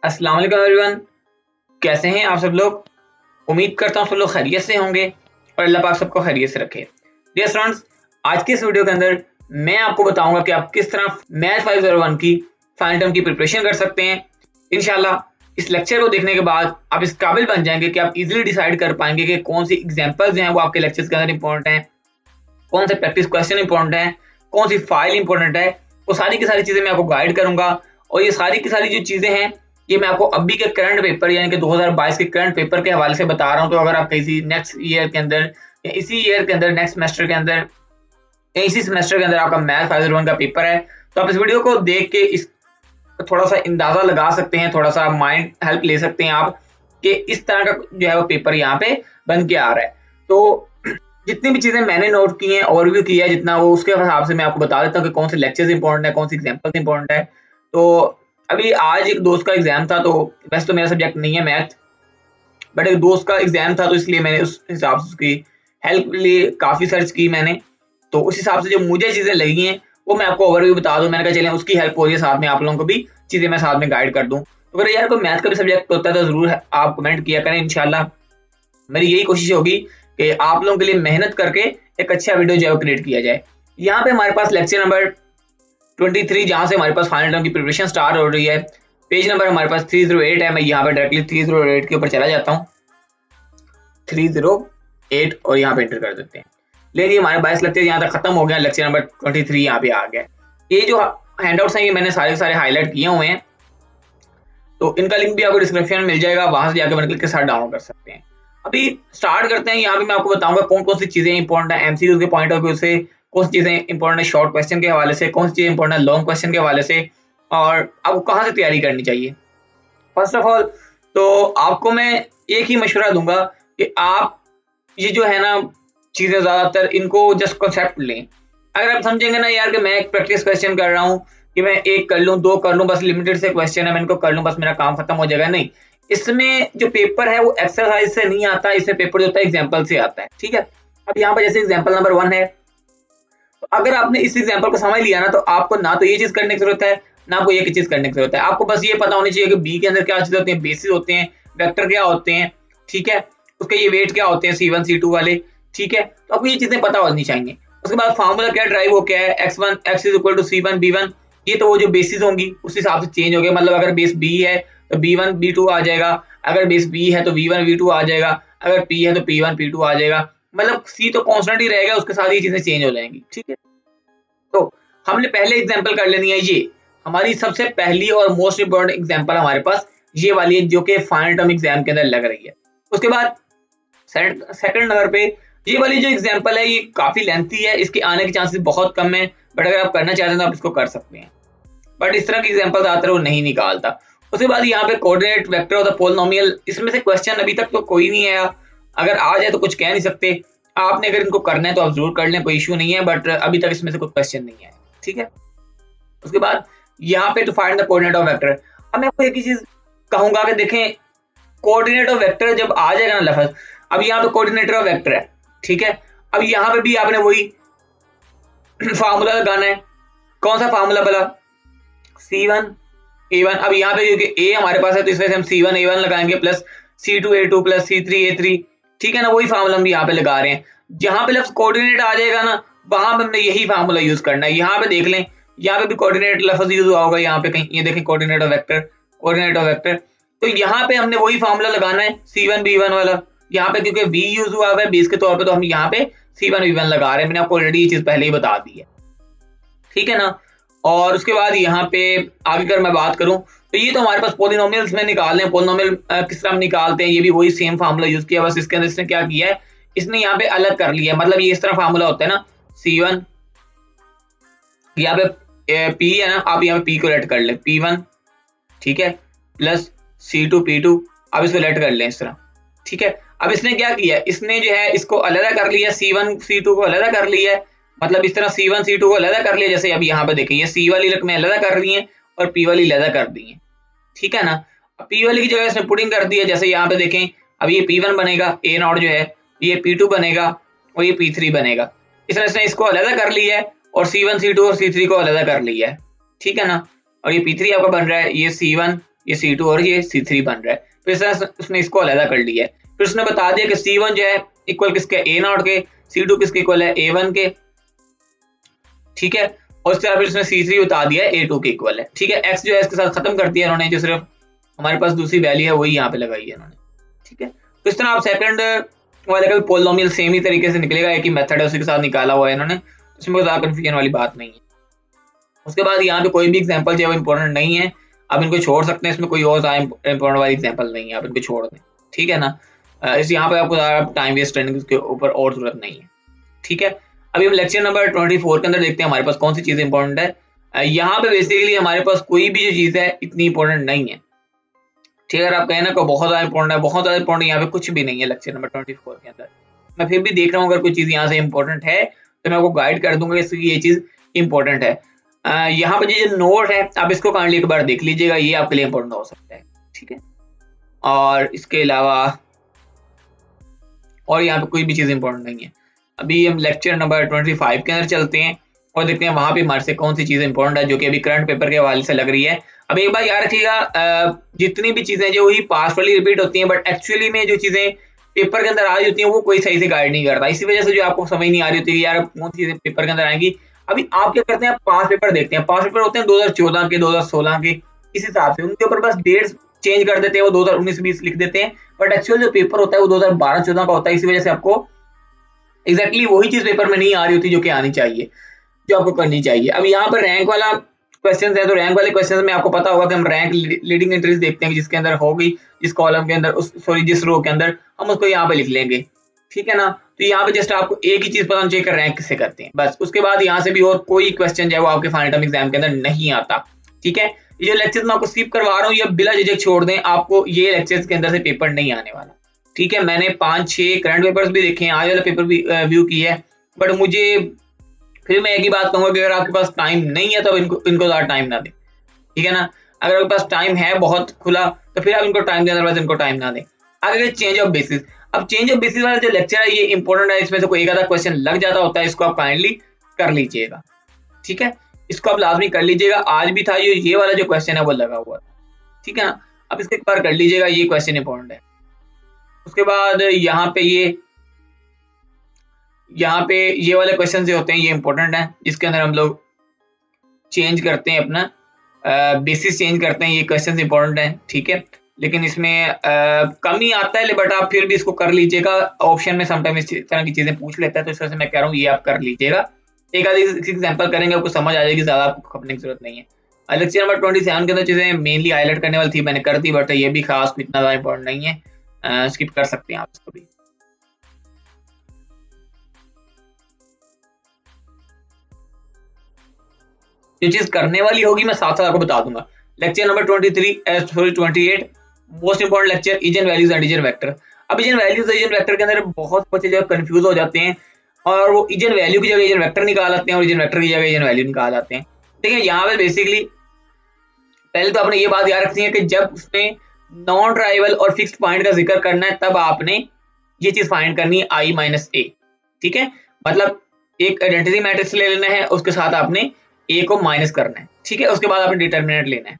अस्सलाम वालेकुम एवरीवन। कैसे हैं आप सब लोग? उम्मीद करता हूँ सब लोग खैरियत से होंगे और अल्लाह पाक सबको खैरियत से रखे। डियर स्टूडेंट्स, आज के इस वीडियो के अंदर मैं आपको बताऊंगा कि आप किस तरह मैथ 501 की फाइनल टर्म की प्रिपरेशन कर सकते हैं। इंशाल्लाह इस लेक्चर को देखने के बाद आप इस काबिल बन जाएंगे कि आप इजीली डिसाइड कर पाएंगे कि कौन सी एग्जांपल्स हैं वो आपके लेक्चर्स के अंदर इंपॉर्टेंट हैं, कौन से प्रैक्टिस क्वेश्चन इंपॉर्टेंट है, कौन सी फाइल इंपॉर्टेंट है। वो सारी की सारी चीजें मैं आपको गाइड करूंगा और ये सारी की सारी जो चीजें हैं ये मैं आपको अभी के करंट पेपर यानी कि 2022 के करंट पेपर के हवाले से बता रहा हूँ। तो अगर आप किसी नेक्स्ट ईयर के अंदर या इसी ईयर के अंदर नेक्स्ट सेमेस्टर के अंदर या इसी सेमेस्टर के अंदर आपका मैथ 501 का पेपर है तो आप इस वीडियो को देख के इस थोड़ा सा अंदाजा लगा सकते हैं, थोड़ा सा माइंड हेल्प ले सकते हैं आप कि इस तरह का जो है वो पेपर यहाँ पे बन के आ रहा है। तो जितनी भी चीजें मैंने नोट की हैं, ओवरव्यू किया है जितना, वो उसके हिसाब से मैं आपको बता देता हूँ कि कौन से लेक्चर्स इंपॉर्टेंट है, कौन सी एग्जांपल्स इंपॉर्टेंट है। तो अभी आज एक दोस्त का एग्जाम था, तो वैसे तो मेरा सब्जेक्ट नहीं है मैथ, बट एक दोस्त का एग्जाम था तो इसलिए मैंने उस हिसाब से उसकी हेल्प के लिए काफी सर्च की मैंने। तो उस हिसाब से जो मुझे चीजें लगी हैं वो मैं आपको ओवरव्यू बता दूं। मैंने कहा चलें उसकी हेल्प हो रही है, साथ में आप लोगों को भी चीजें मैं साथ में गाइड कर दूं। तो अगर यार कोई मैथ का भी सब्जेक्ट होता है तो जरूर आप कमेंट किया करें। इंशाल्लाह मेरी यही कोशिश होगी कि आप लोगों के लिए मेहनत करके एक अच्छा वीडियो जो है क्रिएट किया जाए। यहाँ पे हमारे पास लेक्चर नंबर 23 जहां से हमारे पास फाइनल टर्म की प्रिपरेशन स्टार्ट हो रही है, पेज नंबर हमारे पास 308 है। मैं यहाँ पे डायरेक्टली 308 के ऊपर चला जाता हूँ, 308 और यहाँ पे एंटर कर देते हैं। लेकिन हमारे 22 लेक्चर यहाँ तक खत्म हो गया, लेक्चर नंबर 23 यहाँ पे आ गया। ये जो हैंडआउट्स हैं ये मैंने सारे हाईलाइट किए हुए हैं, तो इनका लिंक भी आपको डिस्क्रिप्शन में मिल जाएगा, वहां से जाकर क्लिक के साथ डाउनलोड कर सकते हैं। अभी स्टार्ट करते हैं। यहाँ पे मैं आपको बताऊंगा कौन कौन सी चीजें इंपॉर्टेंट है एमसीक्यू के पॉइंट ऑफ व्यू से, कौन सी चीजें इंपॉर्टेंट है शॉर्ट क्वेश्चन के हवाले से, कौन सी चीजें इंपॉर्टेंट है लॉन्ग क्वेश्चन के हवाले से, और आपको कहाँ से तैयारी करनी चाहिए। फर्स्ट ऑफ ऑल तो आपको मैं एक ही मशवरा दूंगा कि आप ये जो है ना चीजें ज्यादातर इनको जस्ट कॉन्सेप्ट लें। अगर आप समझेंगे ना यार कि मैं एक प्रैक्टिस क्वेश्चन कर रहा हूँ कि मैं एक कर लूँ, दो कर लूँ, बस लिमिटेड से क्वेश्चन है मैं इनको कर लूँ बस मेरा काम खत्म हो जाएगा, नहीं। इसमें जो पेपर है वो एक्सरसाइज से नहीं आता, इसमें पेपर जो होता है एग्जाम्पल से आता है। ठीक है, अब यहाँ पर जैसे एग्जाम्पल नंबर 1 है, तो अगर आपने इस एग्जाम्पल को समझ लिया ना तो आपको ना तो ये चीज करने की जरूरत है ना आपको ये चीज करने की जरूरत है। आपको बस ये पता होनी चाहिए कि बी के अंदर क्या चीज होती है, बेसिस होते हैं, वेक्टर क्या होते हैं, ठीक है, उसके ये वेट क्या होते हैं C1 C2 वाले, ठीक है। तो आपको ये चीजें पता होनी चाहिए। उसके बाद फार्मूला क्या ड्राइव हो क्या है, x1 x is equal to C1 B1, ये तो वो जो बेसिस होंगी उस हिसाब से चेंज हो गया। मतलब अगर बेस B है तो B1 B2 आ जाएगा, अगर बेस B है तो V1 V2 आ जाएगा, अगर P है तो P1 P2 आ जाएगा। मतलब C तो कांस्टेंट ही रहेगा, उसके साथ ये चीजें चेंज हो जाएंगी। ठीक है, तो हमने पहले एग्जांपल कर लेनी है, ये हमारी सबसे पहली और मोस्ट इंपोर्टेंट एग्जांपल हमारे पास ये वाली है जो कि फाइनल टर्म एग्जाम के अंदर लग रही है। उसके बाद सेकंड नंबर पे ये वाली जो एग्जांपल है ये काफी लेंथी है, इसके आने के चांसेस बहुत कम है, बट अगर आप करना चाहते हैं तो आप इसको कर सकते हैं, बट इस तरह की एग्जांपल आते वो नहीं निकालता। उसके बाद यहाँ पे कोऑर्डिनेट वेक्टर और द पोलिनोमियल, इसमें से क्वेश्चन अभी तक तो कोई नहीं आया, अगर आ जाए तो कुछ कह नहीं सकते। आपने अगर इनको करना है तो आप जरूर कर लें, कोई इशू नहीं है, बट अभी तक इसमें से कोई क्वेश्चन नहीं है। ठीक है, उसके बाद यहाँ पे to find the coordinate of vector. अब मैं आपको एक ही चीज कहूंगा कि देखें कोऑर्डिनेट ऑफ वेक्टर जब आ जाएगा ना लफ्ज, अब यहाँ पे कोऑर्डिनेटर ऑफ वेक्टर है, ठीक है। अब यहाँ पे भी आपने वही फार्मूला लगाना है। कौन सा फार्मूला बोला, C1 A1। अब यहाँ पे क्योंकि A हमारे पास है तो इस वजह से हम C1 A1 लगाएंगे plus C2 A2 plus C3 A3, ठीक है ना। वही फार्मूला हम यहाँ पे लगा रहे हैं। जहां पे लफ्ज कोऑर्डिनेट आ जाएगा ना वहां पे हमने यही फार्मूला यूज करना है। यहाँ पे देख लें, यहाँ पे भी कोऑर्डिनेट लफ्ज यूज हुआ होगा, यहाँ पे कहीं ये देखें coordinate of vector, coordinate of vector. तो यहाँ पे हमने वही फार्मूला लगाना है C1 B1 वाला। यहाँ पे क्योंकि V यूज हुआ है बेस के तौर पे तो हम यहाँ पे C1 B1 लगा रहे हैं। मैंने आपको ऑलरेडी ये चीज पहले ही बता दी है, ठीक है ना। और उसके बाद यहाँ पे आगे अगर मैं बात करूं तो ये तो हमारे पास पोलिनोमियल्स में निकालने हैं। पोलिनोमियल किस तरह हम निकालते हैं, ये भी वही सेम फार्मूला यूज किया, बस इसके अंदर इसने क्या किया है, इसने यहाँ पे अलग कर लिया। मतलब ये इस तरह फार्मूला होता है ना, C1 यहाँ पे P है ना, आप यहाँ पे P को लेट कर ले P1, ठीक है, प्लस C2 P2, अब इसको लेट कर लें इस तरह, ठीक है। अब इसने क्या किया, इसने जो है इसको अलग कर लिया, C1 C2 को अलग कर लिया है। मतलब इस तरह C1 C2 को अलग कर लिया, जैसे अब यहाँ पे देखें ये C वाली रकमें अलग कर ली हैं और P वाली अलग कर दी हैं, ठीक है ना। अब P वाली की जगह इसने पुटिंग कर दी है, जैसे यहाँ पे देखें अब ये P1 बनेगा, A नॉट जो है ये P2 बनेगा और ये P3 बनेगा। इस तरह इसने इसको अलग कर लिया है और C1 C2 और C3 को अलग कर लिया है, ठीक है ना। और ये P3 आपका बन रहा है, ये C1 ये C2 और ये C3 बन रहा है। फिर उसने इसको अलग कर लिया है। फिर उसने बता दिया कि C1 जो है इक्वल किसके A0 के, C2 किसके इक्वल है A1 के, ठीक है। और उसके बाद फिर उसने C3 बता दिया है A2 के इक्वल है, ठीक है। X जो है इसके साथ खत्म कर दिया इन्होंने, जो सिर्फ हमारे पास दूसरी वैल्यू है वही यहाँ पे लगाई है इन्होंने, ठीक है। तो इस तरह आप सेकंड वाले का भी पोलिनोमियल सेम ही तरीके से निकलेगा, एक ही मेथड है उसी के साथ निकाला हुआ है इन्होंने, इसमें कोई ज्यादा कंफ्यूजन वाली बात नहीं है। उसके बाद यहाँ पे कोई भी एग्जांपल जो है इंपॉर्टेंट नहीं है, आप इनको छोड़ सकते हैं, इसमें कोई और इंपॉर्टेंट वाली एग्जांपल नहीं है, आप इनको छोड़ दें, ठीक है ना। इस यहाँ पे आपको ज़्यादा टाइम वेस्ट करने के ऊपर और जरूरत नहीं है, ठीक है। अभी हम लेक्चर नंबर 24 के अंदर देखते हैं हमारे पास कौन सी चीज़ इंपॉर्टेंट है। यहाँ पे बेसिकली हमारे पास कोई भी जो चीज़ है इतनी इंपॉर्टेंट नहीं है, ठीक है। अगर आप कहें ना को बहुत ज़्यादा इंपॉर्टेंट है, बहुत ज़्यादा इंपॉर्टेंट यहाँ पे कुछ भी नहीं है लेक्चर नंबर 24 के अंदर। मैं फिर भी देख रहा हूँ अगर कोई चीज़ यहाँ से इंपॉर्टेंट है तो मैं आपको गाइड कर दूंगा इसकी ये चीज़ इंपॉर्टेंट है। यहाँ पे जो नोट है आप इसको काइंडली एक बार देख लीजिएगा, ये आपके लिए इंपॉर्टेंट हो सकता है, ठीक है। और इसके अलावा और यहाँ पे कोई भी चीज़ इंपॉर्टेंट नहीं है। अभी हम लेक्चर नंबर 25 के अंदर चलते हैं और देखते हैं वहां पे हमारे से कौन सी चीज़ इंपॉर्टेंट है जो कि अभी करंट पेपर के हवाले से लग रही है। अब एक बार याद रखिएगा, जितनी भी चीज़ें जो ही पास वाली रिपीट होती हैं, बट एक्चुअली में जो चीज़ें पेपर के अंदर आ रही होती हैं वो कोई सही से गाइड नहीं करता, इसी वजह से जो आपको समझ नहीं आ रही होती है यार कौन सी चीज़ें पेपर के अंदर आएंगी। अभी आप क्या करते हैं, पास पेपर देखते हैं, पास पेपर होते हैं 2014 के, 2016 के, इस हिसाब से उनके ऊपर बस डेट्स चेंज कर देते हैं, वो 2019-20 लिख देते हैं, बट एक्चुअल जो पेपर होता है वो 2012-14 का होता है। इसी वजह से आपको एग्जैक्टली वही चीज पेपर में नहीं आ रही होती जो कि आनी चाहिए, जो आपको करनी चाहिए। अब यहाँ पर रैंक वाला क्वेश्चन है, तो रैंक वाले क्वेश्चन में आपको पता होगा कि हम रैंक लीडिंग एंट्रीज देखते हैं, जिसके अंदर होगी जिस कॉलम के अंदर जिस रो के अंदर हम उसको यहाँ पे लिख लेंगे, ठीक है ना। तो यहाँ पे जस्ट आपको एक ही चीज पता होनी चाहिए कि रैंक किसे करते हैं, बस। उसके बाद यहाँ से भी और कोई क्वेश्चन जो है वो आपके फाइनल टर्म एग्जाम के अंदर नहीं आता, ठीक है। ये जो लेक्चर मैं आपको स्किप करवा रहा हूँ ये बिला झिझक छोड़ दें, आपको ये लेक्चर्स के अंदर से पेपर नहीं आने वाला, ठीक है। मैंने 5-6 करंट पेपर्स भी देखे हैं, आज वाला पेपर भी व्यू किया है, बट मुझे फिर मैं एक ही बात कहूंगा कि अगर आपके पास टाइम नहीं है तो इनको ज्यादा टाइम ना दें, ठीक है ना। अगर आपके पास टाइम है बहुत खुला तो फिर आप इनको टाइम दें, अदरवाइज इनको टाइम ना दें। आगे चेंज ऑफ बेसिस, अब चेंज ऑफ बेसिस वाला जो लेक्चर है ये इंपॉर्टेंट है, इसमें से कोई एक आधा क्वेश्चन लग जाता होता है, इसको आप काइंडली कर लीजिएगा, ठीक है। इसको आप लाजमी कर लीजिएगा, आज भी था ये वाला जो क्वेश्चन है वो लगा हुआ था, ठीक है ना। अब इसको एक बार कर लीजिएगा, ये क्वेश्चन इंपॉर्टेंट है। उसके बाद यहाँ पे ये वाले क्वेश्चन जो होते हैं ये इंपॉर्टेंट है, जिसके अंदर हम लोग चेंज करते हैं अपना बेसिस चेंज करते हैं, ये क्वेश्चन इंपॉर्टेंट है, ठीक है। लेकिन इसमें कम ही आता है, बट आप फिर भी इसको कर लीजिएगा, ऑप्शन में समटाइम इस तरह की चीजें पूछ लेता है, तो इस वजह से मैं कह रहा हूँ ये आप कर लीजिएगा। एक आधी एग्जाम्पल करेंगे आपको समझ आ जाएगी, ज्यादा आपको खपने की जरूरत नहीं है। लेक्चर नंबर 27 के अंदर चीजें मेनली हाईलाइट करने वाली थी, मैंने कर दी, बट ये भी खास इतना ज्यादा इंपॉर्टेंट नहीं है, स्किप कर सकते हैं आप इसको भी। जो चीज करने वाली होगी मैं साथ साथ आपको बता दूंगा। Lecture number 28 most important lecture, eigen values and eigen vector. अब इजन वैल्यूज इजन वेक्टर के अंदर बहुत बच्चे जो कंफ्यूज हो जाते हैं और वो इजन वैल्यू की जगह इजन वेक्टर निकाल आते हैं और इजन वेक्टर की जगह इजन वैल्यू निकाल आते हैं। देखिए यहाँ पे बेसिकली पहले तो आपने ये बात याद रखनी है कि जब उसने नॉन ट्राइवल और फिक्स्ड पॉइंट का जिक्र करना है तब आपने ये चीज फाइंड करनी है i-a, ठीक है। मतलब एक आइडेंटिटी मैट्रिक्स ले लेना है, उसके साथ आपने a को माइनस करना है, ठीक है। उसके बाद आपने डिटर्मिनेंट लेना है,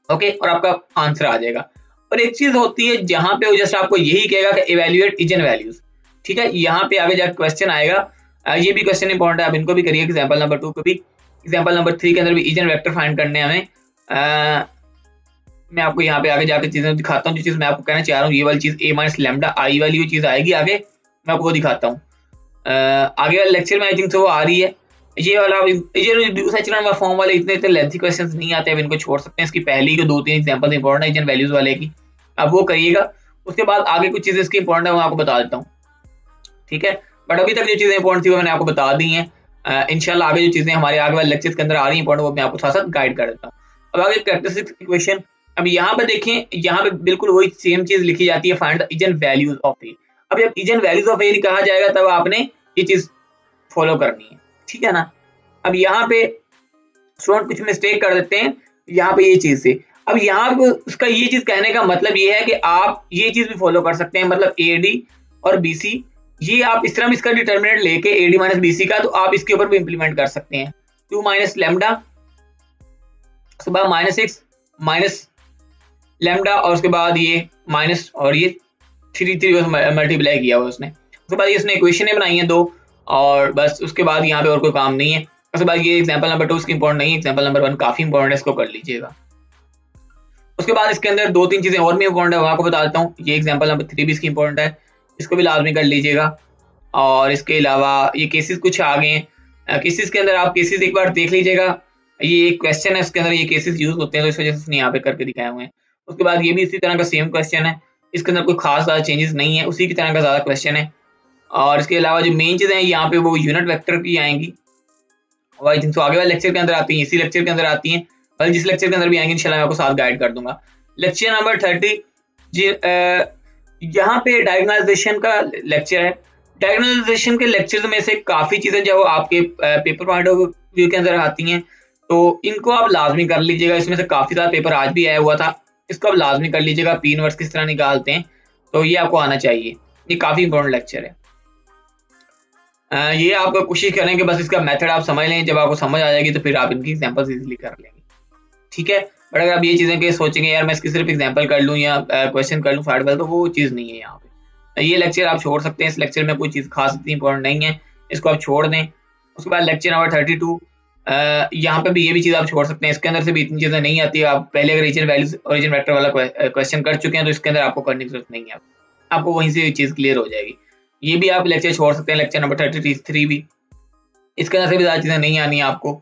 ओके, और आपका आंसर आ जाएगा। और एक चीज होती है जहां पे वो जस्ट आपको यही कहेगा कि इवैल्यूएट इजन वैल्यूज, ठीक है। यहाँ पे आगे जाकर क्वेश्चन आएगा, ये भी क्वेश्चन इंपॉर्टेंट है, आप इनको भी करिए। एग्जाम्पल नंबर 2 को भी, एग्जाम्पल नंबर 3 के अंदर भी इजन वेक्टर फाइंड करने हमें। मैं आपको यहाँ पे आगे जाकर चीजें दिखाता हूँ, जो चीज मैं आपको कहना चाह रहा हूँ, ये वाली चीज a माइनस लैम्डा i वाली वो चीज आएगी आगे, मैं आपको दिखाता हूँ। आगे वाले लेक्चर में आई थिंक वो आ रही है, ये वाला दूसरा फॉर्म वाले इतने लेंथी क्वेश्चंस नहीं आते, अब इनको छोड़ सकते हैं। इसकी पहली को 2-3 एग्जांपल इंपॉर्टेंट है इजन वैल्यूज वाले की, अब वो करिएगा। उसके बाद आगे कुछ चीजें इसकी इंपॉर्टेंट है वो आपको बता देता हूँ, ठीक है। बट अभी तक जो चीजें इंपॉर्टेंट थी वो मैंने आपको बता दी हैं। इंशाल्लाह आगे जो चीजें हमारे आगे वाले लेक्चर्स के अंदर आ रही है इंपॉर्टेंट, वो मैं आपको थोड़ा सा गाइड कर देता हूँ। अब आगे कैरेक्टरिस्टिक्स इक्वेशन, अब यहाँ पे देखें, यहाँ पे बिल्कुल वही सेम चीज लिखी जाती है, find the eigen values of A. अब जब इजन वैल्यूज ऑफ ए कहा जाएगा तब आपने ये चीज फॉलो करनी है, ठीक है ना। अब यहाँ पे स्टूडेंट कुछ मिस्टेक कर देते हैं यहाँ पे ये चीज से। अब यहाँ पे उसका ये चीज कहने का मतलब ये है कि आप ये चीज भी फॉलो कर सकते हैं, मतलब AD और BC, ये आप इस तरह भी इसका डिटर्मिनेंट लेके AD माइनस BC का, तो आप इसके ऊपर भी इंप्लीमेंट कर सकते हैं। 2 माइनस लैम्डा, उसके बाद -6 माइनस लैम्डा और उसके बाद ये माइनस और ये 3 मल्टीप्लाई किया हुआ उसने। उसके बाद ये उसने इक्वेशन बनाई है 2 और बस उसके बाद यहाँ पे और कोई काम नहीं है। उसके बाद ये एग्जाम्पल नंबर 2 इसकी इंपॉर्टेंट नहीं है, एग्जाम्पल नंबर 1 काफी इंपॉर्टेंट है, इसको कर लीजिएगा। उसके बाद इसके अंदर 2-3 चीजें और भी इंपॉर्टेंट है, वो आपको बता देता हूँ। ये एग्जाम्पल नंबर 3 भी इसकी इंपॉर्टेंट है, इसको भी लाजमी कर लीजिएगा। और इसके अलावा ये केसेस कुछ आ गए हैं, केसेस के अंदर आप केसेस एक बार देख लीजिएगा। ये एक क्वेश्चन है, इसके अंदर ये केसेस यूज होते हैं, तो इस वजह से इसने यहाँ पे करके दिखाए हुए हैं। उसके बाद ये भी इसी तरह का सेम क्वेश्चन है, इसके अंदर कोई खास ज्यादा चेंजेस नहीं है, उसी की तरह का ज्यादा क्वेश्चन है। और इसके अलावा जो मेन चीजें हैं यहाँ पे वो यूनिट वेक्टर की आएंगी, और आई थिंक आगे वाले लेक्चर के अंदर आती हैं, इसी लेक्चर के अंदर आती हैं, बल्कि जिस लेक्चर के अंदर भी आएंगे इंशाल्लाह मैं आपको साथ गाइड कर दूंगा। लेक्चर नंबर 30 जी, यहाँ पे डायगोनलाइजेशन का लेक्चर है। डायगोनलाइजेशन के लेक्चर में से काफी चीजें जो आपके पेपर पॉइंट ऑफ व्यू के अंदर आती हैं, तो इनको आप लाजमी कर लीजिएगा। इसमें से काफी सारा पेपर आज भी आया हुआ था, इसको आप लाजमी कर लीजिएगा। पी इनवर्स किस तरह निकालते हैं, तो ये आपको आना चाहिए, ये काफी इंपॉर्टेंट लेक्चर है। ये आप कोशिश करें कि बस इसका मेथड आप समझ लें, जब आपको समझ आ जाएगी तो फिर आप इनकी एग्जांपल्स इजीली कर लेंगे, ठीक है। बट अगर आप ये चीजें के सोचेंगे यार मैं इसकी सिर्फ एग्जांपल कर लूं या क्वेश्चन कर लूं फाइट वाला, तो वो चीज नहीं है यहाँ पे। ये लेक्चर आप छोड़ सकते हैं, इस लेक्चर में कोई चीज खास इतनी इंपॉर्टेंट नहीं है, इसको आप छोड़ दें। उसके बाद लेक्चर नंबर 32, यहाँ पे भी ये भी चीज आप छोड़ सकते हैं, इसके अंदर से भी इतनी चीजें नहीं आती है। आप पहले अगर रीजन वैल्यूज ओरिजिन वेक्टर वाला क्वेश्चन कर चुके हैं तो इसके अंदर आपको करने की जरूरत नहीं है, आपको वहीं से चीज क्लियर हो जाएगी। ये भी आप लेक्चर छोड़ सकते हैं, लेक्चर नंबर 33 भी, इसके अंदर से भी ज्यादा चीजें नहीं आनी है आपको।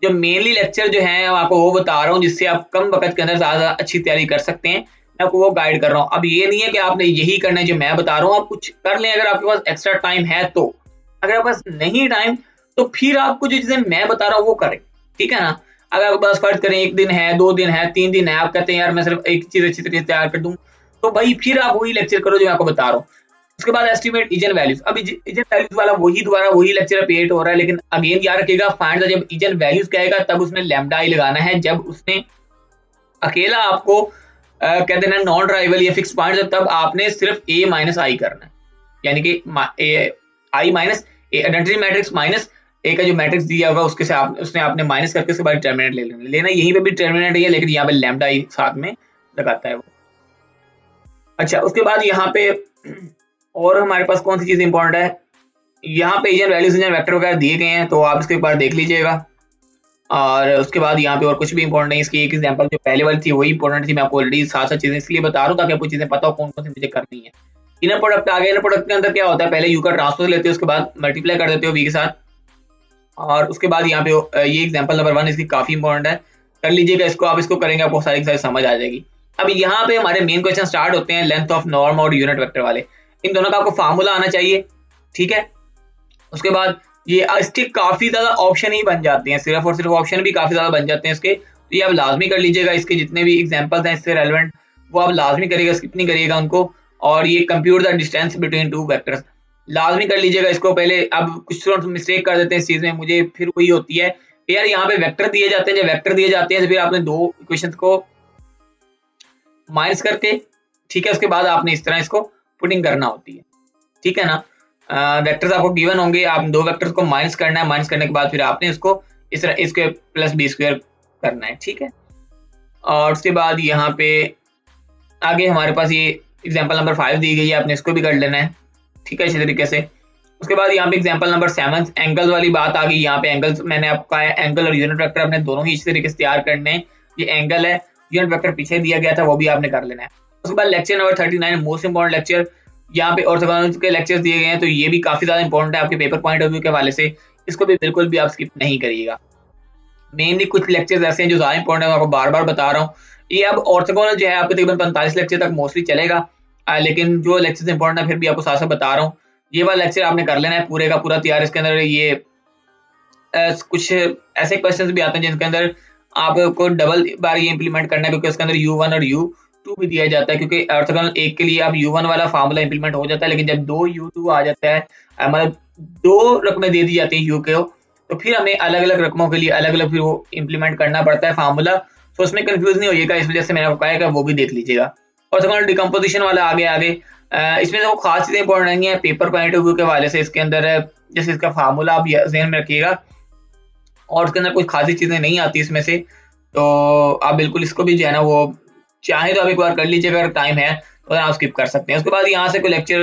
जो मेनली लेक्चर जो है आपको वो बता रहा हूँ, जिससे आप कम वक्त के अंदर ज्यादा अच्छी तैयारी कर सकते हैं, मैं आपको वो गाइड कर रहा हूँ। अब ये नहीं है कि आपने यही करना है जो मैं बता रहा हूँ, आप कुछ कर लें अगर आपके पास एक्स्ट्रा टाइम है तो। अगर आपके पास नहीं टाइम तो फिर आपको जो चीजें मैं बता रहा हूँ वो करें, ठीक है ना। अगर आपके पास फर्ज करें 1 दिन है, 2 दिन है, 3 दिन है, आप कहते हैं यार मैं सिर्फ एक चीज अच्छी तरीके से तैयार कर दूं, तो भाई फिर आप वही लेक्चर करो जो मैं आपको बता रहा हूँ। उसके बाद एस्टिमेट इजन वैल्यूज, अब इजन वैल्यूज वाला दोबारा वही लेक्चर रिपीट हो रहा है, लेकिन अगेन याद रखिएगा फाइंड द, जब इजन वैल्यूज कहेगा तब उसने लैम्डा ही लगाना है। जब उसने अकेला आपको कह देना नॉन ट्राइवल या फिक्स पॉइंट, तब आपने सिर्फ a माइनस आई करना है, यानी कि आई माइनस आइडेंटिटी मैट्रिक्स माइनस ए का जो मैट्रिक्स दिया होगा उसके से उसने आपने माइनस करके उसके बाद डिटरमिनेंट ले लेना। यहीं पे भी डिटरमिनेंट है, लेकिन यहाँ पे लैम्डा ही साथ में लगाता है वो। अच्छा, उसके बाद यहाँ पे और हमारे पास कौन सी चीज इंपॉर्टेंट है, यहाँ पे इजन वैल्यूज इजन वेक्टर वगैरह दिए गए हैं, तो आप इसके एक बार देख लीजिएगा। और उसके बाद यहाँ पे और कुछ भी इंपॉर्टेंट नहीं, इसकी एक एग्जांपल जो पहले वाली थी वही इंपॉर्टेंट थी, मैं आपको ऑलरेडी साथ साथ चीजें इसलिए बता रहा हूँ ताकि आपको चीजें पता हो कौन कौन सी मुझे करनी है। इनर प्रोडक्ट आ गया, इनर प्रोडक्ट के अंदर क्या होता है, पहले यू का ट्रांसपोज लेते हो, उसके बाद मल्टीप्लाई कर देते हो वी के साथ, और उसके बाद यहाँ पे ये एग्जांपल नंबर 1 इसकी काफी इंपॉर्टेंट है, कर लीजिएगा इसको। आप इसको करेंगे आपको सारी की सारी समझ आ जाएगी। अब यहाँ पे हमारे मेन क्वेश्चन स्टार्ट होते हैं लेंथ ऑफ नॉर्म और यूनिट वेक्टर वाले, इन दोनों का आपको फार्मूला आना चाहिए, ठीक है। उसके बाद ये इसके काफी ज्यादा ऑप्शन ही बन जाते हैं, सिर्फ और सिर्फ ऑप्शन भी काफी ज्यादा बन जाते हैं इसके, तो ये आप लाजमी कर लीजिएगा। इसके जितने भी एग्जांपल्स हैं इससे रेलेवेंट वो आप लाजमी करिएगा, स्किप नहीं करिएगा उनको। और ये compute the distance between 2 vectors लाजमी कर लीजिएगा इसको पहले। अब कुछ स्टूडेंट्स मिस्टेक कर देते हैं इस चीज में, मुझे फिर वही होती है यार यहाँ पे वेक्टर दिए जाते हैं, जब वेक्टर दिए जाते हैं तो फिर आपने 2 इक्वेशंस को माइनस करके, ठीक है, उसके बाद आपने इस तरह इसको पुटिंग करना होती है, ठीक है ना। वेक्टर्स आपको गिवन होंगे, आप 2 वेक्टर्स को माइनस करना है, माइनस करने के बाद फिर आपने इसको इस तरह इसके प्लस बी स्क्वायर करना है, ठीक है। और उसके बाद यहाँ पे आगे हमारे पास ये एग्जांपल नंबर 5 दी गई है, आपने इसको भी कर लेना है, ठीक है, इसी तरीके से। उसके बाद यहाँ पे एग्जांपल नंबर 7 एंगल वाली बात आ गई। यहाँ पे एंगल्स मैंने आपको कहा है, एंगल और यूनिट वेक्टर अपने दोनों ही इसी तरीके से तैयार करने हैं। ये एंगल है, यूनिट वेक्टर पीछे दिया गया था, वो भी आपने कर लेना है। उसके बाद lecture number 39 most important lecture, यहाँ पे ऑर्थोगोनल के लेक्चर्स दिए गए हैं, तो ये भी काफी ज्यादा इंपॉर्टेंट है आपके पेपर पॉइंट ऑफ व्यू के हवाले से, इसको भी बिल्कुल भी आप स्किप नहीं करिएगा। मेनली कुछ लेक्चर्स ऐसे हैं जो ज्यादा इंपॉर्टेंट है, मैं आपको बार बार बता रहा हूँ। ये अब ऑर्थोगोनल जो है आपको तकरीबन 45 लेक्चर तक मोस्टली चलेगा, लेकिन जो लेक्चर्स इंपॉर्टेंट है फिर भी आपको साथ साथ बता रहा हूँ। ये वाला लेक्चर आपने कर लेना है पूरे का पूरा तैयार। इसके अंदर ये कुछ ऐसे क्वेश्चंस भी आते हैं जिनके अंदर आपको डबल बार ये इंप्लीमेंट करना है, क्योंकि उसके अंदर U1 और U2 भी दिया जाता है, क्योंकि ऑर्थोगोनल एक के लिए आप U1 वाला फार्मूला इंप्लीमेंट हो जाता है, लेकिन जब 2 U2 आ जाता है, मतलब 2 रकमें दे दी जाती है U के, तो फिर हमें अलग अलग रकमों के लिए अलग अलग फिर वो इंप्लीमेंट करना पड़ता है फार्मूला, तो उसमें कंफ्यूज नहीं होइएगा, इस वजह से मैंने आपको कहा है कि वो भी देख लीजिएगा। ऑर्थोगोनल डिकम्पोजिशन वाला आगे इसमें तो खास चीजें इंपॉर्टेंट नहीं है पेपर पॉइंट ऑफ व्यू के हवाले से। इसके अंदर जैसे इसका फार्मूला आप ध्यान में रखिएगा, और उसके अंदर कुछ खासी चीजें नहीं आती इसमें से, तो आप बिल्कुल इसको भी जो है ना वो चाहे तो आप एक बार कर लीजिएगा, अगर टाइम है तो आप स्किप कर सकते हैं। उसके बाद यहाँ से कोई लेक्चर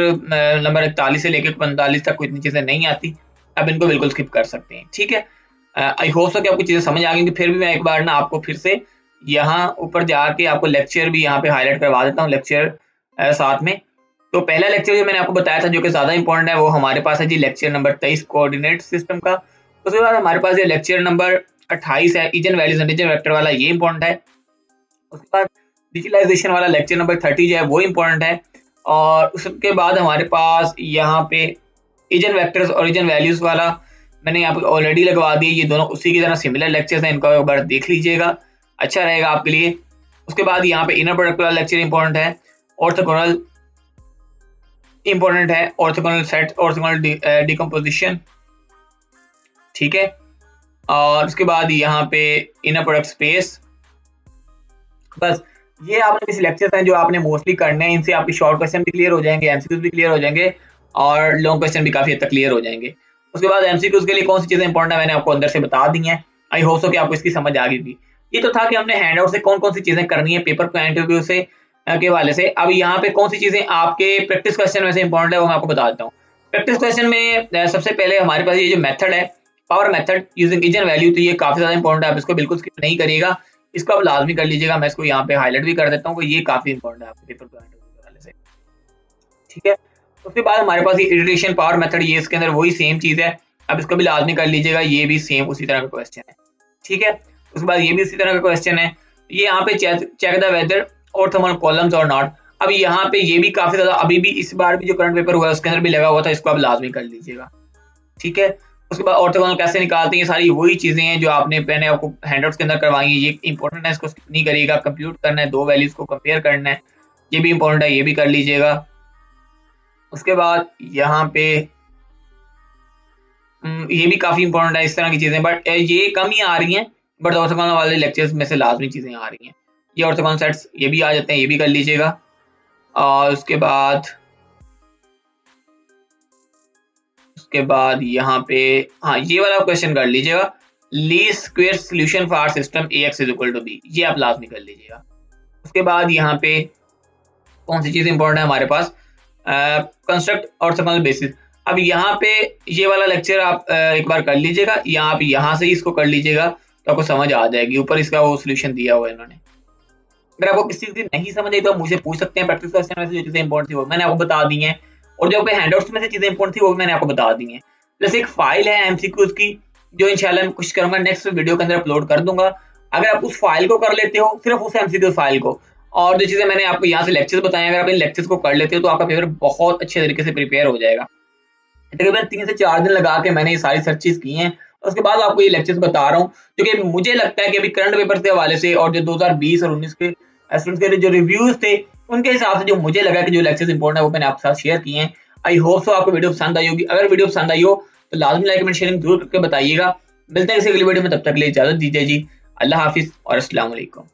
नंबर 41 से लेकर 45 तक कोई इतनी चीजें नहीं आती, आप इनको बिल्कुल स्किप कर सकते हैं। ठीक है, आई होप सो कि आपको चीजें समझ आ गई। फिर भी मैं एक बार ना आपको फिर से यहाँ ऊपर जाके आपको लेक्चर भी यहाँ पे हाईलाइट करवा देता हूँ, लेक्चर साथ में। तो पहला लेक्चर जो मैंने आपको बताया था जो कि ज्यादा इंपॉर्टेंट है, वो हमारे पास है जी लेक्चर नंबर 23 कोऑर्डिनेट सिस्टम का। उसके बाद हमारे पास ये लेक्चर नंबर 28 है इजन वैल्यूज एंड इजन वेक्टर वाला, ये इंपॉर्टेंट है। उसके बाद डिजिटलाइजेशन वाला लेक्चर नंबर 30 जो है वो इंपॉर्टेंट है। और उसके बाद हमारे पास यहाँ पे इजन वेक्टर्स और इजन वैल्यूज वाला मैंने यहाँ पे ऑलरेडी लगवा दिए, ये दोनों उसी की तरह सिमिलर लेक्चर्स हैं, इनको एक बार देख लीजिएगा, अच्छा रहेगा आपके लिए। उसके बाद यहाँ पे इनर प्रोडक्ट वाला लेक्चर इंपॉर्टेंट है, ऑर्थोगोनल इंपॉर्टेंट है, ऑर्थोगोनल सेट, ऑर्थोगोनल डिकम्पोजिशन, ठीक है। और उसके बाद यहाँ पे इनर प्रोडक्ट स्पेस। बस ये आपने किसी लेक्चर्स हैं जो आपने मोस्टली करने हैं, इनसे आपके शॉर्ट क्वेश्चन भी क्लियर हो जाएंगे, एमसीक्यूज भी क्लियर हो जाएंगे और लॉन्ग क्वेश्चन भी काफी हद तक क्लियर हो जाएंगे। उसके बाद एमसीक्यूज के लिए कौन सी चीजें इंपॉर्टेंट है मैंने आपको अंदर से बता दी हैं। आई होप सो कि आपको इसकी समझ आ गई थी। ये तो था कि हमने हैंडआउट से कौन कौन सी चीजें करनी है पेपर पॉइंट ऑफ व्यू से के वाले से। अब यहाँ पे कौन सी चीजें आपके प्रैक्टिस क्वेश्चन में से इंपॉर्टेंट है वो मैं आपको बता देता हूँ। प्रैक्टिस क्वेश्चन में सबसे पहले हमारे पास ये जो मेथड है, पावर मेथड यूजिंग इजन वैल्यू, तो ये काफी ज्यादा इंपॉर्टेंट है, आप इसको बिल्कुल स्किप नहीं करिएगा, इसको आप लाजमी कर लीजिएगा। मैं इसको यहाँ पे हाईलाइट भी कर देता हूँ, ये काफी इंपॉर्टेंट है आपके पेपर पॉइंट ऑफ व्यू वाले से, ठीक है। उसके बाद हमारे पास ये इटरेशन पावर मेथड, ये इसके अंदर वही सेम चीज है, अब इसको भी लाजमी कर लीजिएगा, ये भी सेम उसी तरह का क्वेश्चन है, ठीक है। उसके बाद ये भी उसी तरह का क्वेश्चन है, ये यहाँ पे check the whether orthogonal columns और नॉट। अब यहाँ पे ये भी काफी ज्यादा, अभी भी इस बार भी जो करंट पेपर हुआ है उसके अंदर भी लगा हुआ था, इसको आप लाजमी कर लीजिएगा, ठीक है। उसके बाद ऑर्थोगोनल कैसे निकालते हैं, सारी वही चीजें हैं जो आपने मैंने आपको हैंडआउट्स के अंदर करवाई है, ये इंपॉर्टेंट है, इसको स्किप नहीं करिएगा। कंप्यूट करना है, दो वैल्यूज को कंपेयर करना है, ये भी इंपॉर्टेंट है, ये भी कर लीजिएगा। उसके बाद यहाँ पे ये भी काफी इंपॉर्टेंट है, इस तरह की चीजें, बट ये कम ही आ रही हैं, बट ऑर्थोगोनल वाले लेक्चर्स में से लाजमी चीजें आ रही हैं। ये ऑर्थोगोनल सेट्स ये भी आ जाते हैं, ये भी कर लीजिएगा। और उसके बाद यहाँ पे हाँ ये वाला क्वेश्चन कर लीजिएगा, least square solution for system ax is equal to b, ये आप लाजमी कर लीजिएगा। उसके बाद यहाँ पे कौन सी चीज इंपॉर्टेंट है हमारे पास, कंस्ट्रक्ट ऑर्थोगोनल बेसिस। अब यहाँ पे ये वाला लेक्चर आप एक बार कर लीजिएगा, या आप यहाँ से इसको कर लीजिएगा तो आपको समझ आ जाएगी, ऊपर इसका वो सोल्यूशन दिया हुआ है इन्होंने। अगर आपको किसी चीज नहीं समझ आई तो आप मुझे पूछ सकते हैं, प्रैक्टिस क्वेश्चन में से जो चीजें इंपॉर्टेंट थी वो मैंने आपको बता दी हैं, और जो आपके हैंडआउट्स में से चीजें इंपॉर्टेंट थी वो मैंने आपको बता दी हैं। जैसे एक फाइल है एमसीक्यूज की, जो इंशाल्लाह मैं कोशिश करूंगा नेक्स्ट वीडियो के अंदर अपलोड कर दूंगा। अगर आप उस फाइल को कर लेते हो, सिर्फ उस एमसीक्यू फाइल को, और जो चीजें मैंने आपको यहाँ से लेक्चर्स बताए, अगर आप इन लेक्चर्स को कर लेते हो तो आपका पेपर बहुत अच्छे तरीके से प्रिपेयर हो जाएगा। तकरीबन 3 से 4 दिन लगा के मैंने ये सारी सर्चेस की हैं, उसके बाद आपको ये लेक्चर्स बता रहा हूँ, क्योंकि मुझे लगता है कि अभी करंट पेपर के हवाले से और जो 2020 और 19 के स्टूडेंट्स के जो रिव्यूज थे उनके हिसाब से जो मुझे लगा कि जो लेक्चर्स इंपॉर्टेंट है वो मैंने आपके साथ शेयर किए हैं। आई होप सो आपको वीडियो पसंद आई होगी। अगर वीडियो पसंद आई हो तो लाजमी लाइक कमेंट शेयरिंग जरूर करके बताइएगा। मिलते हैं किसी अगली वीडियो में, तब तक के लिए इजाजत दीजिए जी। अल्लाह हाफिज और अस्सलाम वालेकुम।